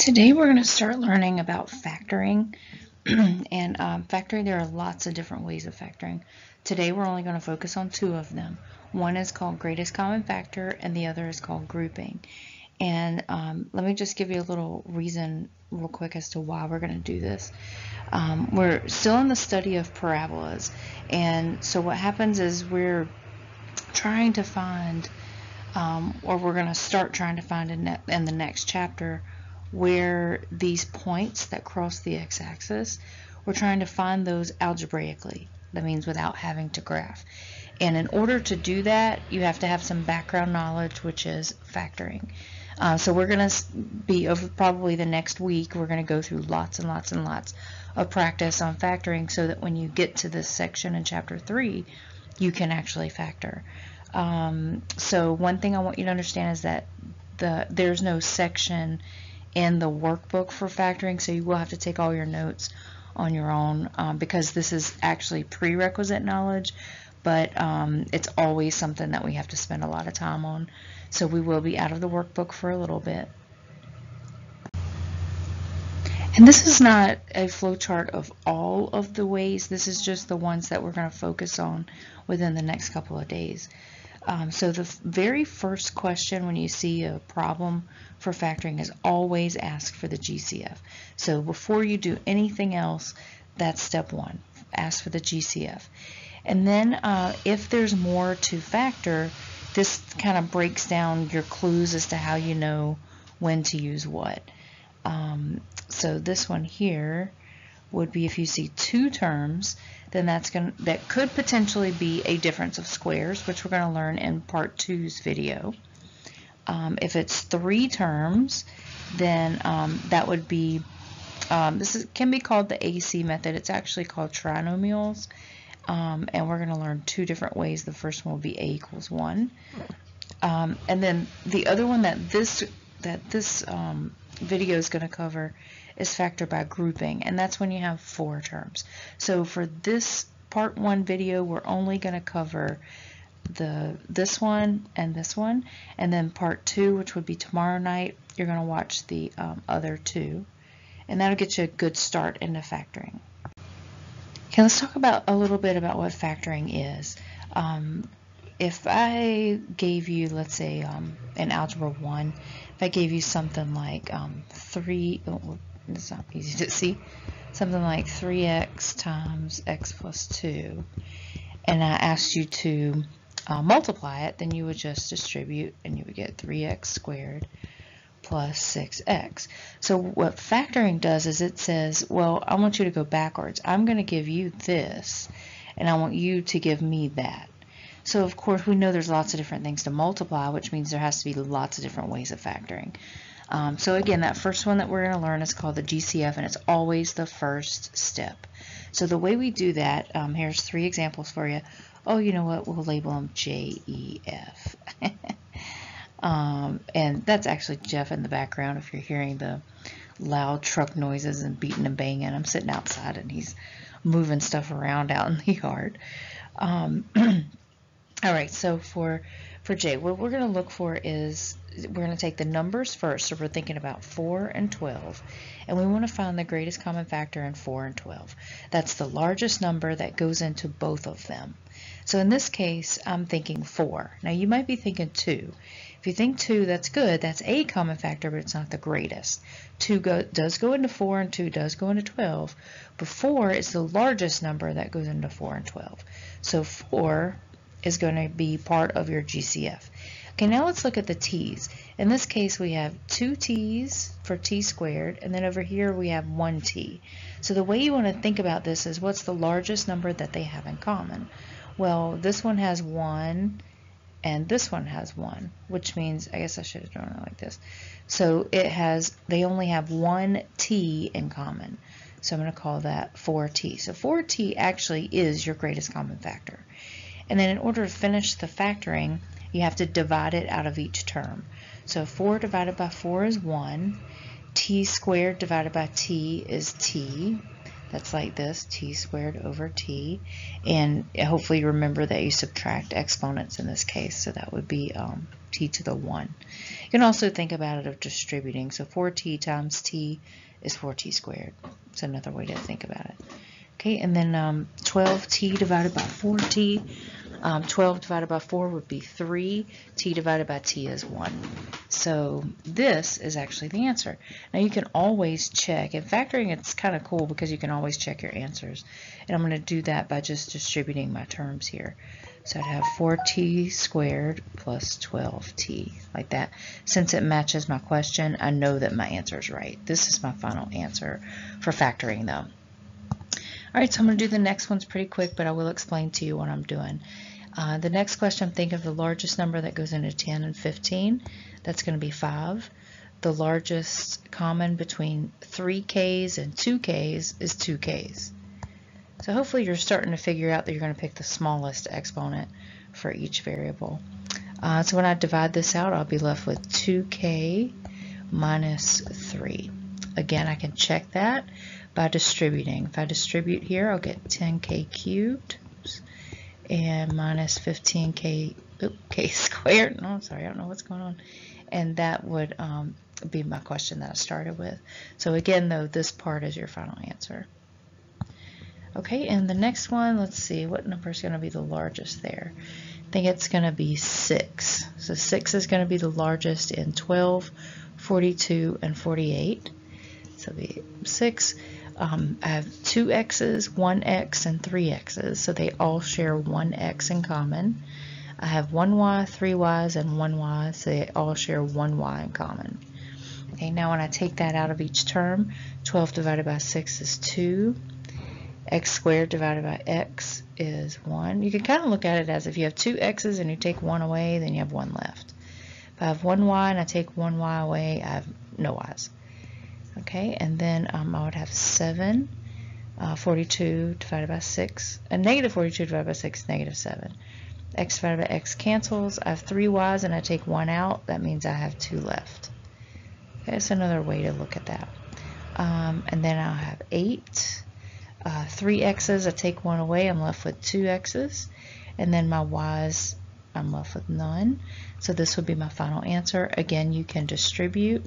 Today we're going to start learning about factoring. And factoring, there are lots of different ways of factoring. Today we're only going to focus on two of them. One is called greatest common factor and the other is called grouping. And let me just give you a little reason real quick as to why we're going to do this. We're still in the study of parabolas, and so what happens is we're trying to find, or we're going to start trying to find in the next chapter, where these points that cross the x-axis, we're trying to find those algebraically. That means without having to graph. And in order to do that, you have to have some background knowledge, which is factoring. So we're going to be, over probably the next week, we're going to go through lots and lots and lots of practice on factoring so that when you get to this section in chapter 3, you can actually factor. So one thing I want you to understand is that there's no section in the workbook for factoring, so you will have to take all your notes on your own, because this is actually prerequisite knowledge, but it's always something that we have to spend a lot of time on, so we will be out of the workbook for a little bit. And this is not a flowchart of all of the ways, this is just the ones that we're going to focus on within the next couple of days. So the very first question when you see a problem for factoring is always ask for the GCF. So before you do anything else, that's step one, ask for the GCF. And then if there's more to factor, this kind of breaks down your clues as to how you know when to use what. So this one here would be if you see two terms, then that could potentially be a difference of squares, which we're going to learn in part 2's video. If it's three terms, then that would be, can be called the AC method. It's actually called trinomials, and we're going to learn two different ways. The first one will be A equals 1, and then the other one that this video is going to cover is factor by grouping, and that's when you have four terms. So for this part 1 video, we're only going to cover this one, and then part 2, which would be tomorrow night, you're going to watch the other two, and that'll get you a good start into factoring. Okay, let's talk about a little bit about what factoring is. If I gave you, let's say, in Algebra 1, if I gave you something like it's not easy to see, something like 3x times x plus 2, and I asked you to multiply it, then you would just distribute and you would get 3x squared plus 6x. So what factoring does is it says, well, I want you to go backwards. I'm going to give you this, and I want you to give me that. So of course we know there's lots of different things to multiply, which means there has to be lots of different ways of factoring. So again, that first one that we're going to learn is called the GCF, and it's always the first step. So the way we do that, here's 3 examples for you. Oh, you know what? We'll label them J, E, F. And that's actually Jeff in the background if you're hearing the loud truck noises and beating and banging. I'm sitting outside and he's moving stuff around out in the yard. All right, so for J, what we're going to look for is we're going to take the numbers first. So we're thinking about 4 and 12, and we want to find the greatest common factor in 4 and 12. That's the largest number that goes into both of them. So in this case, I'm thinking 4. Now you might be thinking 2. If you think 2, that's good. That's a common factor, but it's not the greatest. 2 does go into 4, and 2 does go into 12, but 4 is the largest number that goes into 4 and 12. So 4 is going to be part of your GCF. Okay, now let's look at the t's. In this case, we have 2 t's for t squared, and then over here we have 1 t. So the way you want to think about this is, what's the largest number that they have in common? Well, this one has 1, and this one has 1, which means, I guess I should have drawn it like this. So they only have 1 t in common. So I'm going to call that 4t. So 4t actually is your greatest common factor. And then in order to finish the factoring, you have to divide it out of each term. So 4 divided by 4 is 1. T squared divided by t is t. That's like this, t squared over t. And hopefully you remember that you subtract exponents in this case, so that would be t to the 1. You can also think about it of distributing. So 4t times t is 4t squared. It's another way to think about it. Okay, and then 12t divided by 4t. 12 divided by 4 would be 3. T divided by t is 1. So this is actually the answer. Now you can always check. In factoring, it's kind of cool because you can always check your answers. And I'm going to do that by just distributing my terms here. So I'd have 4t squared plus 12t, like that. Since it matches my question, I know that my answer is right. This is my final answer for factoring, though. Alright, so I'm going to do the next ones pretty quick, but I will explain to you what I'm doing. The next question, I'm thinking of the largest number that goes into 10 and 15. That's going to be 5. The largest common between 3k's and 2k's is 2k's. So hopefully you're starting to figure out that you're going to pick the smallest exponent for each variable. So when I divide this out, I'll be left with 2k minus 3. Again, I can check that by distributing. If I distribute here, I'll get 10k cubed and minus 15k k squared. No, I'm sorry, I don't know what's going on. And that would be my question that I started with. So again, though, this part is your final answer. Okay, and the next one, let's see, what number is going to be the largest there? I think it's going to be 6. So 6 is going to be the largest in 12, 42, and 48. So it'll be 6. I have 2 x's, 1 x, and 3 x's, so they all share 1 x in common. I have 1 y, 3 y's, and 1 y, so they all share 1 y in common. Okay, now when I take that out of each term, 12 divided by 6 is 2. X squared divided by x is 1. You can kind of look at it as if you have 2 x's and you take 1 away, then you have 1 left. If I have 1 y and I take 1 y away, I have no y's. Okay, and then I would have 7, 42 divided by 6, and negative 42 divided by 6 is negative 7. X divided by x cancels. I have 3 y's and I take 1 out. That means I have 2 left. Okay, that's another way to look at that. And then I'll have 8, 3 x's. I take 1 away. I'm left with 2 x's. And then my y's, I'm left with none. So this would be my final answer. Again, you can distribute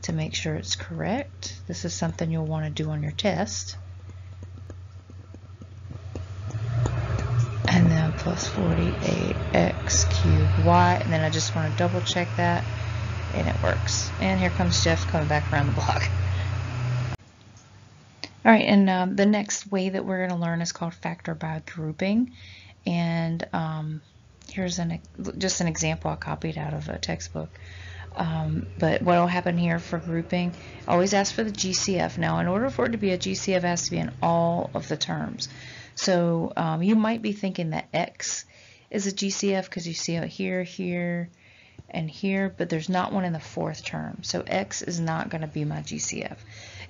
to make sure it's correct. This is something you'll want to do on your test. And then plus 48x cubed y, and then I just want to double check that, and it works. And here comes Jeff coming back around the block. Alright, and the next way that we're going to learn is called factor by grouping. And here's just an example I copied out of a textbook. But what will happen here for grouping, always ask for the GCF. Now, in order for it to be a GCF, it has to be in all of the terms. So you might be thinking that X is a GCF because you see it here, here, and here, but there's not one in the 4th term. So X is not going to be my GCF.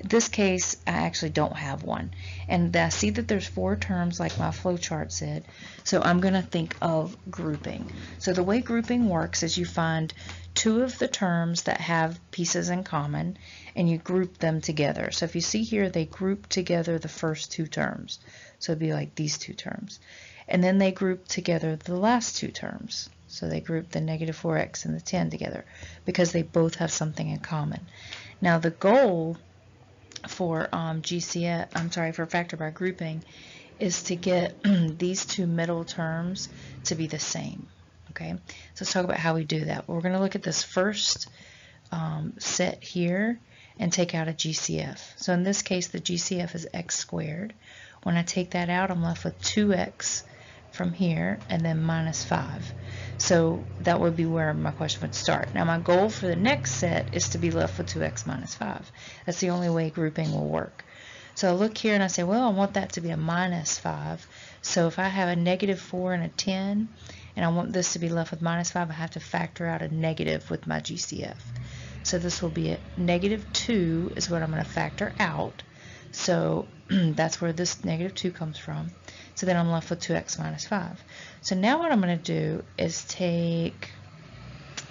In this case, I actually don't have one. And I see that there's 4 terms like my flow chart said. So I'm going to think of grouping. So the way grouping works is you find 2 of the terms that have pieces in common and you group them together. So if you see here, they group together the first 2 terms. So it'd be like these 2 terms. And then they group together the last 2 terms. So they group the negative 4x and the 10 together because they both have something in common. Now the goal for for factor by grouping is to get these 2 middle terms to be the same. Okay, so let's talk about how we do that. We're going to look at this first set here and take out a GCF. So in this case, the GCF is x squared. When I take that out, I'm left with 2x from here and then minus 5. So that would be where my question would start. Now my goal for the next set is to be left with 2x minus 5. That's the only way grouping will work. So I look here and I say, well, I want that to be a minus 5. So if I have a negative 4 and a 10, and I want this to be left with minus 5, I have to factor out a negative with my GCF. So this will be a negative 2 is what I'm going to factor out. So that's where this negative 2 comes from. So then I'm left with 2x minus 5. So now what I'm going to do is take,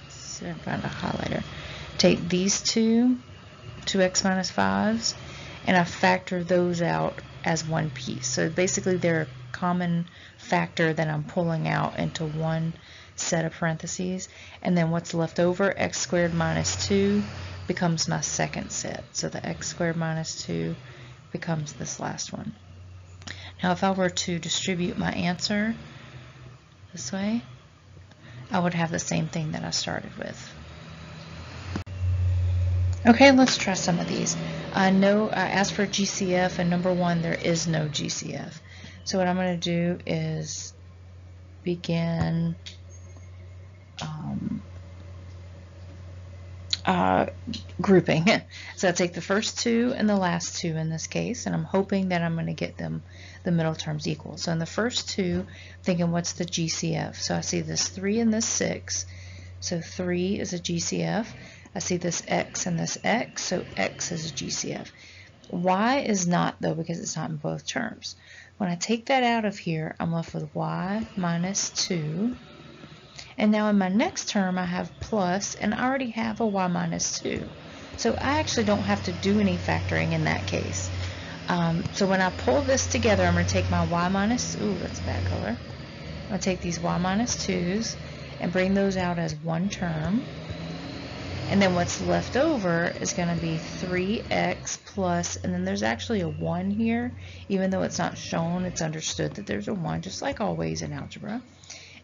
find a highlighter, take these 2 2x minus 5s, and I factor those out as one piece. So basically they're a common factor that I'm pulling out into one set of parentheses, and then what's left over, x squared minus 2, becomes my second set. So the x squared minus 2 becomes this last one. Now if I were to distribute my answer this way, I would have the same thing that I started with. Okay, let's try some of these. I know I asked for GCF, and number 1, there is no GCF. So what I'm going to do is begin grouping. So I take the first 2 and the last 2 in this case, and I'm hoping that I'm going to get them the middle terms equal. So in the first 2, thinking what's the GCF? So I see this 3 and this 6, so 3 is a GCF. I see this x and this x, so x is a GCF. Y is not, though, because it's not in both terms. When I take that out of here, I'm left with y minus 2. And now in my next term, I have plus, and I already have a y minus 2. So I actually don't have to do any factoring in that case. So when I pull this together, I'm going to take my y minus, ooh, that's a bad color. I'm going to take these y minus 2s and bring those out as one term. And then what's left over is going to be 3x plus, and then there's actually a 1 here. Even though it's not shown, it's understood that there's a 1, just like always in algebra.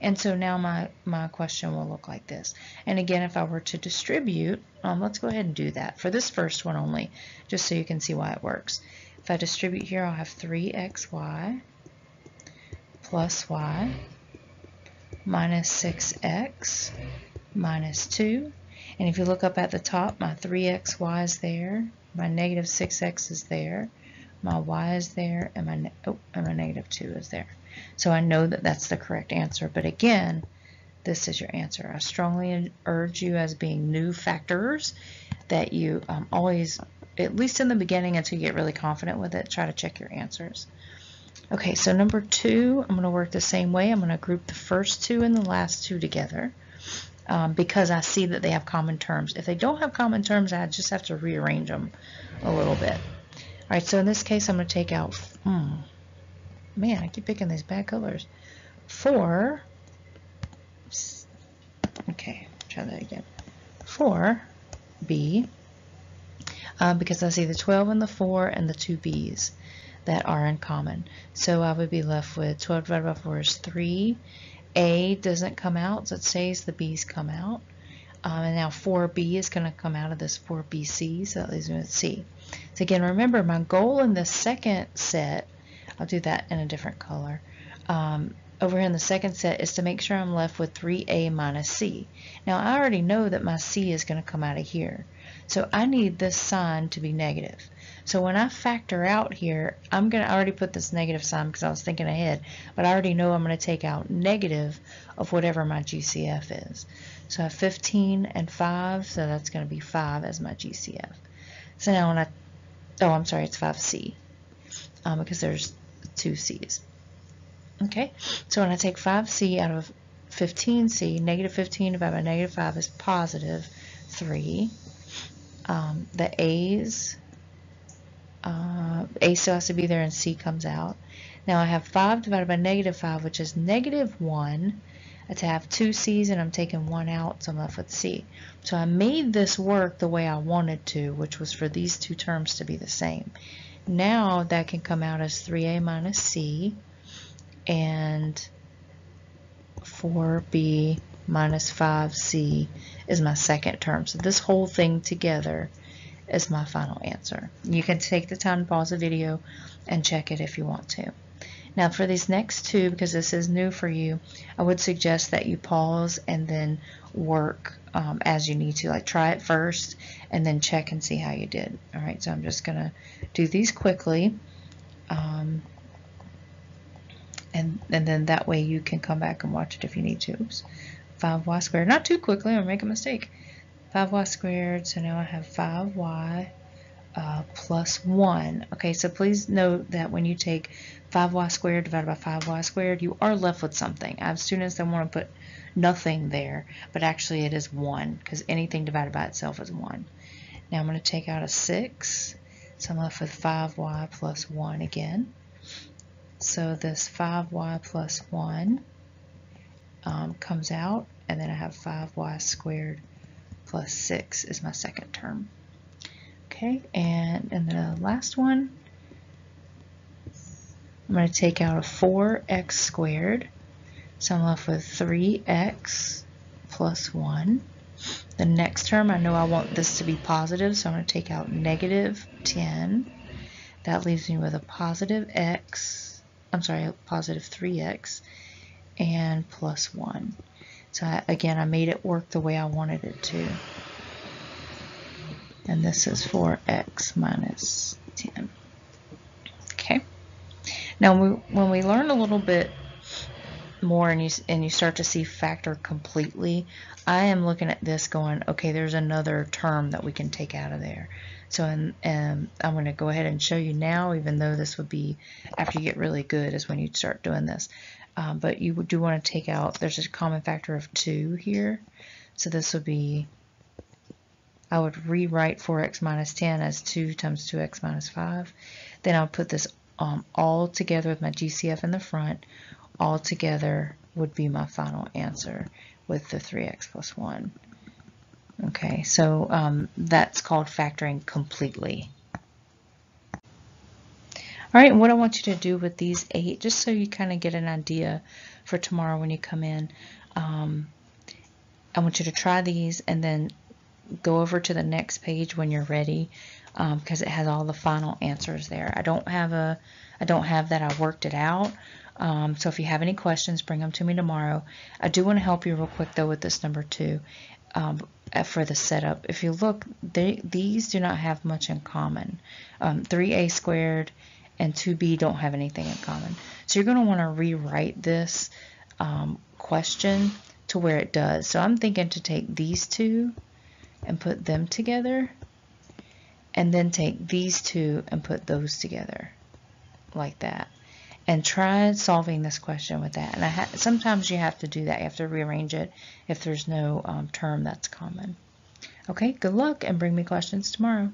And so now my question will look like this. And again, if I were to distribute, let's go ahead and do that for this first one only, just so you can see why it works. If I distribute here, I'll have 3xy plus y minus 6x minus 2. And if you look up at the top, my 3xy is there, my negative 6x is there, my y is there, and my negative 2 is there. So I know that that's the correct answer, but again, this is your answer. I strongly urge you, as being new factors, that you always, at least in the beginning until you get really confident with it, try to check your answers. Okay, so number 2, I'm going to work the same way. I'm going to group the first 2 and the last 2 together because I see that they have common terms. If they don't have common terms, I just have to rearrange them a little bit. All right, so in this case, I'm going to take out, man, I keep picking these bad colors. 4, okay, try that again. 4b, because I see the 12 and the 4 and the 2 b's that are in common. So I would be left with 12 divided by 4 is 3. A doesn't come out, so it stays, the b's come out. And now 4b is going to come out of this 4bc, so that leaves me with c. So again, remember, my goal in the second set, I'll do that in a different color, over here in the second set is to make sure I'm left with 3a minus c. Now I already know that my c is going to come out of here, so I need this sign to be negative. So when I factor out here, I already put this negative sign because I was thinking ahead, but I already know I'm going to take out negative of whatever my GCF is. So I have 15 and 5, so that's going to be 5 as my GCF. So now when I'm sorry, it's 5c, because there's 2 c's. Okay, so when I take 5c out of 15c, negative 15 divided by negative 5 is positive 3. The a's, a still has to be there and c comes out. Now I have 5 divided by negative 5, which is negative 1. To have 2 c's and I'm taking 1 out, so I'm left with c. So I made this work the way I wanted to, which was for these two terms to be the same. Now that can come out as 3a minus c and 4b minus 5c is my second term. So this whole thing together is my final answer. You can take the time to pause the video and check it if you want to. Now for these next two, because this is new for you, I would suggest that you pause and then work as you need to. Like try it first and then check and see how you did. Alright, so I'm just going to do these quickly. And then that way you can come back and watch it if you need to. Oops. 5y squared, not too quickly, I'm going to make a mistake. 5y squared, so now I have 5y plus 1. Okay, so please note that when you take 5y squared divided by 5y squared, you are left with something. I have students that want to put nothing there, but actually it is 1, because anything divided by itself is 1. Now I'm going to take out a 6. So I'm left with 5y plus 1 again. So this 5y plus 1 comes out, and then I have 5y squared plus 6 is my second term. Okay, and the last one, I'm going to take out a 4x squared. So I'm left with 3x plus 1. The next term, I know I want this to be positive, so I'm going to take out negative 10. That leaves me with a positive positive 3x and plus 1. So again, I made it work the way I wanted it to. And this is 4x minus 10. Okay. Now, when we learn a little bit more and you start to see factor completely, I am looking at this going, okay, there's another term that we can take out of there. So I'm going to go ahead and show you now, even though this would be after you get really good is when you start doing this. But you do want to take out, there's a common factor of 2 here. So this would be, I would rewrite 4x minus 10 as 2 times 2x minus 5. Then I'll put this all together with my GCF in the front. All together would be my final answer with the 3x plus 1. Okay, so that's called factoring completely. All right, and what I want you to do with these 8, just so you kind of get an idea for tomorrow when you come in, I want you to try these and then go over to the next page when you're ready, because it has all the final answers there. I don't have that. I worked it out. So if you have any questions, bring them to me tomorrow. I do want to help you real quick though with this number 2 for the setup. If you look, these do not have much in common. 3a squared and 2b don't have anything in common. So you're going to want to rewrite this question to where it does. So I'm thinking to take these two and put them together, and then take these two and put those together like that. And try solving this question with that. And sometimes you have to do that. You have to rearrange it if there's no term that's common. Okay, good luck and bring me questions tomorrow.